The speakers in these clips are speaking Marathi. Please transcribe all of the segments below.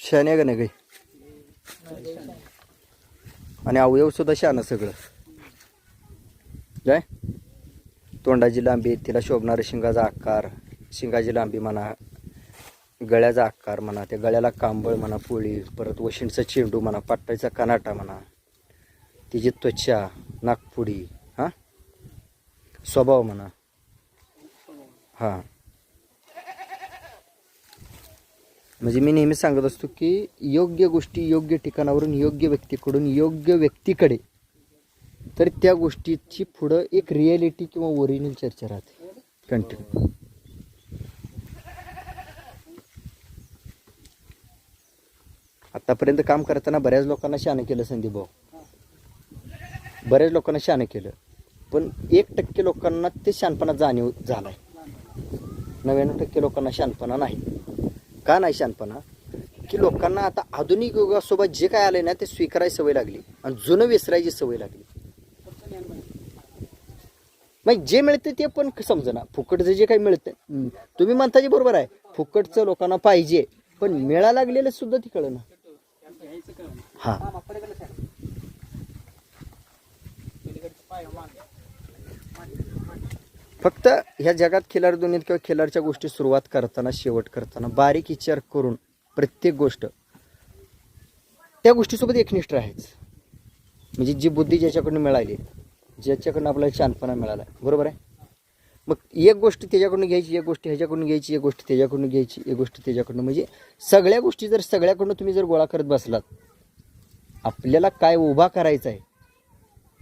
शहाणे आहे का नाही काही? आणि अवयव सुद्धा शहाणं सगळं. काय तोंडाची लांबी, तिला शोभणारा शिंगाचा आकार, शिंगाची लांबी म्हणा, गळ्याचा आकार म्हणा, त्या गळ्याला कांबळ म्हणा, पोळी, परत वशिंडचा चेंडू म्हणा, पाट्टाचा कनाटा म्हणा, तिची त्वचा, नागपुडी, हां, स्वभाव म्हणा. हां, म्हणजे मी नेहमी सांगत असतो की योग्य गोष्टी योग्य ठिकाणावरून योग्य व्यक्तीकडून योग्य व्यक्तीकडे, तर त्या गोष्टीची पुढं एक रिॲलिटी किंवा ओरिजिनल चर्चा राहते कंटिन्यू. आतापर्यंत काम करताना बऱ्याच लोकांना शहाणं केलं संदीप भाऊ, बऱ्याच लोकांना शहाणं केलं, पण 1% लोकांना ते शहाणपणा जाणीव झालाय. 99% लोकांना शहाणपणा नाही. का नाही शहाणपणा? की लोकांना आता आधुनिक युगासोबत जे काय आलंय ना ते स्वीकारायची सवय लागली आणि जुनं विसरायची सवय लागली. मग जे मिळते ते पण समजना, फुकटचं जे काही मिळतं, तुम्ही म्हणता जे बरोबर आहे, फुकटचं लोकांना पाहिजे, पण मिळा लागलेलं सुद्धा ती कळना. हा, फक्त ह्या जगात खिलार दुनियेत किंवा खिलारच्या गोष्टी सुरुवात करताना शेवट करताना बारीक विचार करून प्रत्येक गोष्ट त्या गोष्टीसोबत एकनिष्ठ राहायचं. म्हणजे जी बुद्धी ज्याच्याकडून मिळाली, ज्याच्याकडून आपल्याला शहाणपणा मिळाला, बरोबर आहे, मग एक गोष्ट त्याच्याकडून घ्यायची, एक गोष्ट ह्याच्याकडून घ्यायची, एक गोष्ट त्याच्याकडून घ्यायची, एक गोष्ट त्याच्याकडून, म्हणजे सगळ्या गोष्टी जर सगळ्याकडून तुम्ही जर गोळा करत बसलात, आपल्याला काय उभा करायचं आहे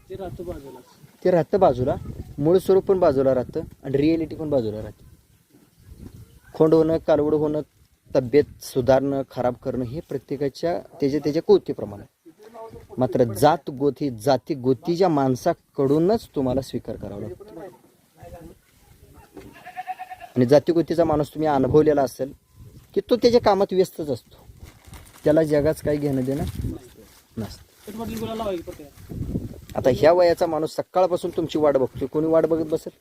ते राहतं बाजूला, मूळ स्वरूप पण बाजूला राहतं आणि रिॲलिटी पण बाजूला राहते. खोंड होणं, कालवड होणं, तब्येत सुधारणं, खराब करणं हे प्रत्येकाच्या त्याच्या कृतीप्रमाणे. मात्र जात गोती जाती गोतीच्या माणसाकडूनच तुम्हाला स्वीकार करावा लागतो. आणि जातीगोतीचा माणूस तुम्ही अनुभवलेला असेल की तो त्याच्या कामात व्यस्तच असतो, त्याला जगाच काही घेणं देणं नसतं. आता ह्या वयाचा माणूस सकाळपासून तुमची वाट बघतोय, कोणी वाट बघत बसेल?